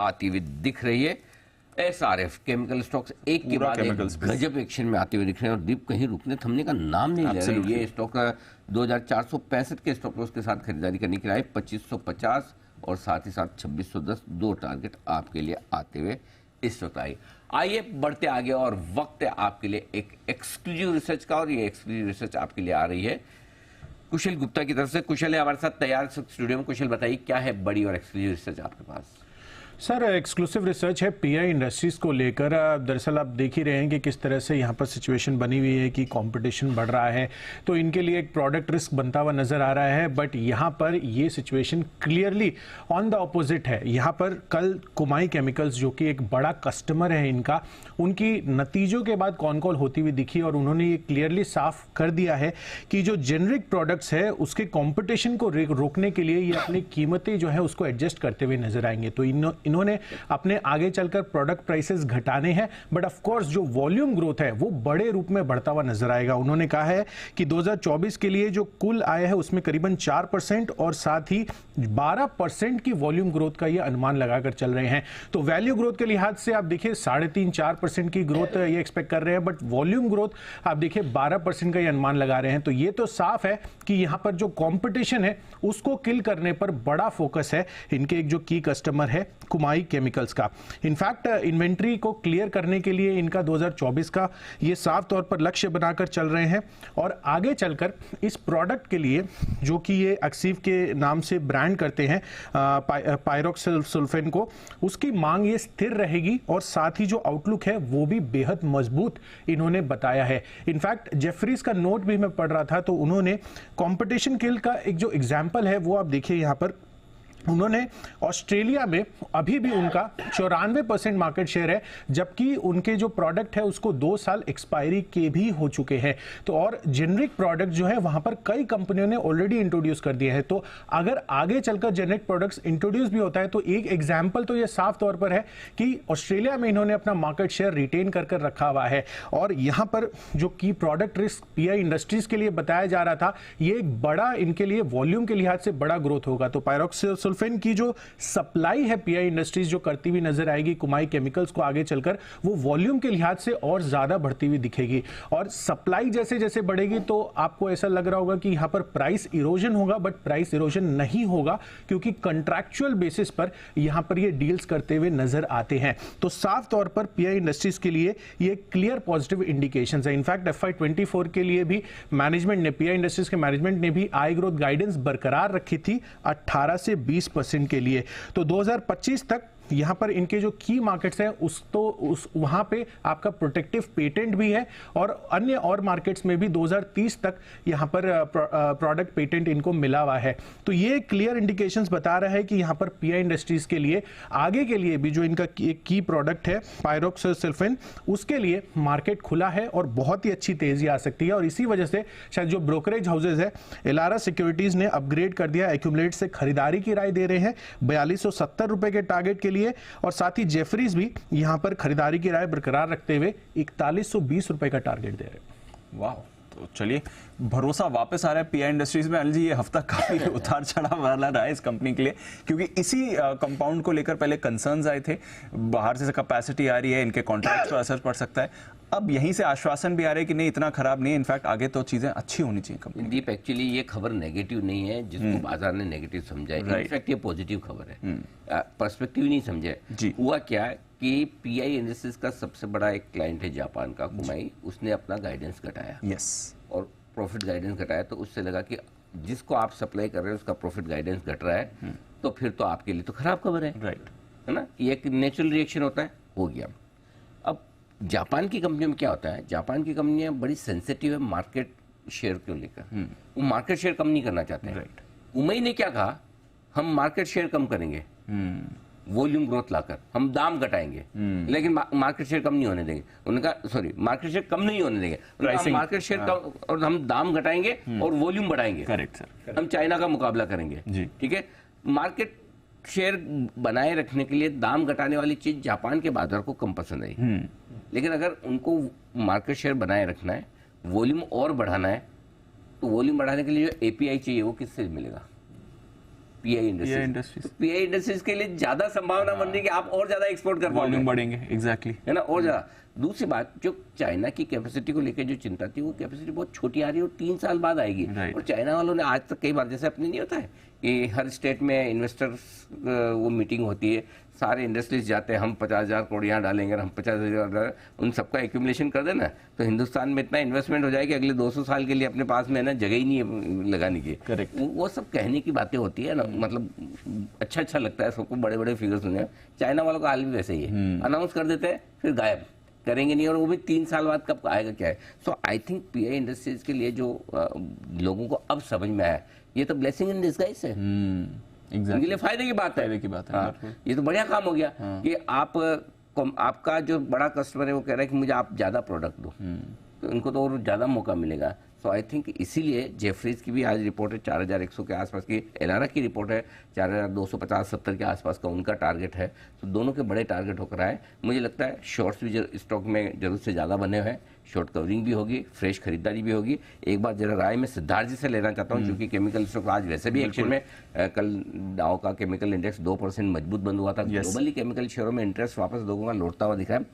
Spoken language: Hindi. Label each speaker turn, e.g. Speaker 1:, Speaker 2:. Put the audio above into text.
Speaker 1: आती हुई दिख रही है। SRF केमिकल स्टॉक्स एक के बाद एक गजब एक्शन में आते हुए दिख रहे हैं और दीप कहीं रुकने थमने का नाम नहीं ले रहे। ये स्टॉक 2465 के स्टॉक लॉस के साथ खरीदारी करने के लिए 2550 और साथ ही साथ 2610 दो टारगेट आपके लिए आते हुए इस वक्त आई। आइए बढ़ते आगे और वक्त है आपके लिए एक एक्सक्लूसिव रिसर्च का, और ये एक्सक्लूसिव रिसर्च आपके लिए आ रही है कुशल गुप्ता की तरफ से। कुशल है हमारे साथ तैयार स्टूडियो में। कुशल बताइए क्या है बड़ी और एक्सक्लूसिव रिसर्च आपके पास?
Speaker 2: सर एक्सक्लूसिव रिसर्च है पीआई इंडस्ट्रीज को लेकर। दरअसल आप देख ही रहे हैं कि किस तरह से यहाँ पर सिचुएशन बनी हुई है कि कंपटीशन बढ़ रहा है, तो इनके लिए एक प्रोडक्ट रिस्क बनता हुआ नजर आ रहा है। बट यहाँ पर ये situation clearly on the opposite है। यहाँ पर कल कुमाई केमिकल्स जो कि एक बड़ा कस्टमर है इनका, उनकी नतीजों के बाद कॉन कॉल होती हुई दिखी और उन्होंने ये क्लियरली साफ कर दिया है कि जो जेनरिक प्रोडक्ट्स है उसके कॉम्पिटिशन को रोकने के लिए ये अपनी कीमतें जो है उसको एडजस्ट करते हुए नजर आएंगे। तो इन्होंने अपने आगे चलकर प्रोडक्ट प्राइसेस घटाने हैं, बट ऑफ कोर्स जो वॉल्यूम ग्रोथ है वो बड़े रूप में बढ़ता हुआ नजर आएगा। उन्होंने कहा है कि 2024 के लिए जो कुल आय है उसमें करीबन 4% और साथ ही 12% की वॉल्यूम ग्रोथ का ये अनुमान लगाकर चल रहे हैं। तो वैल्यू ग्रोथ के लिहाज से आप देखिए 3.5-4% की ग्रोथ ये एक्सपेक्ट कर रहे हैं, बट वॉल्यूम ग्रोथ आप देखिए 12% का ये अनुमान लगा रहे हैं। तो ये तो साफ है कि यहां पर जो कंपटीशन है उसको किल करने पर बड़ा फोकस है इनके एक जो की कस्टमर है कुमाई केमिकल्स का। इनफैक्ट इन्वेंट्री को क्लियर करने के लिए इनका 2024 का ये साफ तौर पर लक्ष्य बनाकर चल रहे हैं और आगे चलकर इस प्रोडक्ट के लिए जो कि ये एक्सीव के नाम से ब्रांड करते हैं पायरोक्सिसल्फेन को, उसकी मांग ये स्थिर रहेगी और साथ ही जो आउटलुक है वो भी बेहद मजबूत इन्होंने बताया है। इनफैक्ट जेफरीज का नोट भी मैं पढ़ रहा था तो उन्होंने कंपटीशन किल का एक जो एग्जांपल है वो आप देखिए यहां पर उन्होंने ऑस्ट्रेलिया में अभी भी उनका 94% मार्केट शेयर है, जबकि उनके जो प्रोडक्ट है उसको 2 साल एक्सपायरी के भी हो चुके हैं। तो और जेनरिक प्रोडक्ट जो है वहां पर कई कंपनियों ने ऑलरेडी इंट्रोड्यूस कर दिए हैं। तो अगर आगे चलकर जेनरिक प्रोडक्ट्स इंट्रोड्यूस भी होता है तो एक एग्जाम्पल तो ये साफ तौर पर है कि ऑस्ट्रेलिया में इन्होंने अपना मार्केट शेयर रिटेन कर रखा हुआ है। और यहां पर जो की प्रोडक्ट रिस्क पीआई इंडस्ट्रीज के लिए बताया जा रहा था, ये एक बड़ा इनके लिए वॉल्यूम के लिहाज से बड़ा ग्रोथ होगा। तो पायरोक्सिसल्फेन की जो सप्लाई है पीआई इंडस्ट्रीज जो करती हुई नजर आएगी कुमाई केमिकल्स को आगे चलकर, वो वॉल्यूम के लिहाज से और ज्यादा बढ़ती हुई दिखेगी। और सप्लाई जैसे जैसे बढ़ेगी तो आपको ऐसा लग रहा होगा कि यहां पर प्राइस इरोजन होगा, बट प्राइस इरोजन नहीं होगा क्योंकि कंट्रैक्चुअल बेसिस पर यहां पर ये डील्स करते हुए नजर आते हैं। तो साफ तौर पर पीआई इंडस्ट्रीज के लिए ये क्लियर पॉजिटिव इंडिकेशंस है। इनफैक्ट FY24 के लिए भी मैनेजमेंट ने, पीआई इंडस्ट्रीज के मैनेजमेंट ने भी आई ग्रोथ गाइडेंस बरकरार रखी थी 18 से 20% के लिए। तो 2025 तक यहां पर इनके जो की मार्केट्स हैं वहां पे आपका प्रोटेक्टिव पेटेंट भी है और अन्य और मार्केट्स में भी 2030 तक यहां पर प्रोडक्ट पेटेंट इनको मिला हुआ है। तो ये क्लियर इंडिकेशंस बता रहा है कि यहां पर पीआई इंडस्ट्रीज के लिए आगे के लिए भी जो इनका एक की प्रोडक्ट है पायरोक्सिसल्फेन, उसके लिए मार्केट खुला है और बहुत ही अच्छी तेजी आ सकती है। और इसी वजह से शायद जो ब्रोकरेज हाउसेज है एलारा सिक्योरिटीज ने अपग्रेड कर दिया, एक्यूमुलेट से खरीदारी की राय दे रहे हैं 4270 रुपए के टारगेट के लिए, और साथ ही जेफरीज भी यहां पर खरीदारी की राय बरकरार रखते हुए 4120 रुपए का टारगेट दे रहे हैं।
Speaker 3: वाह, तो चलिए भरोसा वापस आ रहा है पीआई इंडस्ट्रीज में। अनिल जी, ये हफ्ता काफी उतार चढ़ाव वाला रहा है इस कंपनी के लिए, क्योंकि इसी कंपाउंड को लेकर पहले कंसर्न्स आए थे, बाहर से कैपेसिटी आ रही है, इनके कॉन्ट्रैक्ट पर असर पड़ सकता है। अब यहीं से आश्वासन भी आ रहे हैं कि नहीं इतना खराब नहीं है, इनफैक्ट आगे तो चीजें अच्छी होनी चाहिए कंपनी।
Speaker 1: दीप, एक्चुअली ये खबर नेगेटिव नहीं है जिसको बाजार ने नेगेटिव समझा है, इनफैक्ट ये पॉजिटिव खबर है, पर्सपेक्टिव नहीं समझे। हुआ क्या कि पीआई इंडस्ट्रीज का सबसे बड़ा एक क्लाइंट है जापान का कुमाई, उसने अपना गाइडेंस घटाया और प्रॉफिट गाइडेंस घटाया, तो उससे लगा कि जिसको आप सप्लाई कर रहे हैं उसका प्रॉफिट गाइडेंस घट रहा है, तो फिर तो आपके लिए तो खराब खबर है, है ना? ये एक नेचुरल रिएक्शन होता है, हो गया। अब जापान की कंपनी में क्या होता है, जापान की कंपनियां बड़ी सेंसिटिव है मार्केट शेयर को लेकर, वो मार्केट शेयर कम नहीं करना चाहते हैं। कुमाई ने क्या कहा, हम मार्केट शेयर कम करेंगे, वॉल्यूम ग्रोथ लाकर हम दाम घटाएंगे, लेकिन मार्केट शेयर कम नहीं होने देंगे। उन्होंने कहा सॉरी, मार्केट शेयर कम नहीं होने देंगे, मार्केट शेयर कम और हम दाम घटाएंगे और वॉल्यूम बढ़ाएंगे।
Speaker 3: करेक्ट सर,
Speaker 1: हम चाइना का मुकाबला करेंगे, ठीक है। मार्केट शेयर बनाए रखने के लिए दाम घटाने वाली चीज जापान के बाजार को कम पसंद आई, लेकिन अगर उनको मार्केट शेयर बनाए रखना है, वॉल्यूम और बढ़ाना है, तो वॉल्यूम बढ़ाने के लिए जो एपीआई चाहिए वो किससे मिलेगा? Pi industries. पीआई इंडस्ट्रीज के लिए ज्यादा संभावना बन रही है कि आप और ज्यादा एक्सपोर्ट कर पाओगे,
Speaker 3: वॉल्यूम बढ़ेंगे, एग्जैक्टली,
Speaker 1: है ना, और ज्यादा। दूसरी बात, जो चाइना की कैपेसिटी को लेकर जो चिंता थी, वो कैपेसिटी बहुत छोटी आ रही है और 3 साल बाद आएगी। और चाइना वालों ने आज तक कई बार, जैसे अपने नहीं होता है कि हर स्टेट में इन्वेस्टर्स वो मीटिंग होती है, सारे इंडस्ट्रीज जाते हैं, हम 50,000 करोड़ यहाँ डालेंगे, हम 50,000, उन सबका एक्यूमुलेशन कर देना, तो हिंदुस्तान में इतना इन्वेस्टमेंट हो जाए कि अगले 200 साल के लिए अपने पास में ना जगह ही नहीं है लगाने की।
Speaker 3: करेक्ट।
Speaker 1: वो सब कहने की बातें होती है ना, मतलब अच्छा लगता है सबको, बड़े बड़े फिगर सुने। चाइना वालों का हाल भी वैसे ही है, अनाउंस कर देते हैं फिर गायब, करेंगे नहीं, और वो भी 3 साल बाद कब आएगा क्या है। सो आई थिंक पीआई इंडस्ट्रीज के लिए जो लोगों को अब समझ में आया, ये तो ब्लेसिंग इन डिस्गाइज है, इनके लिए फायदे की बात है। हाँ, ये तो बढ़िया काम हो गया कि आपका जो बड़ा कस्टमर है वो कह रहा है कि मुझे आप ज्यादा प्रोडक्ट दो, तो इनको तो और ज्यादा मौका मिलेगा। सो आई थिंक इसीलिए जेफरीज की भी आज रिपोर्ट है 4100 के आसपास की, एलारा की रिपोर्ट है 4250-70 के आसपास का उनका टारगेट है। तो दोनों के बड़े टारगेट होकर आए। मुझे लगता है शॉर्ट्स भी स्टॉक में जरूरत से ज़्यादा बने हुए हैं, शॉर्ट कवरिंग भी होगी, फ्रेश खरीदारी भी होगी। एक बार जरा राय में सिद्धार्थ जी से लेना चाहता हूँ, क्योंकि केमिकल स्टॉक आज वैसे भी एक्शन में, कल डाउ का केमिकल इंडेक्स 2% मजबूत बंद हुआ था। ग्लोबली केमिकल शेयरों में इंटरेस्ट वापस लोगों का लौटता हुआ दिखा है।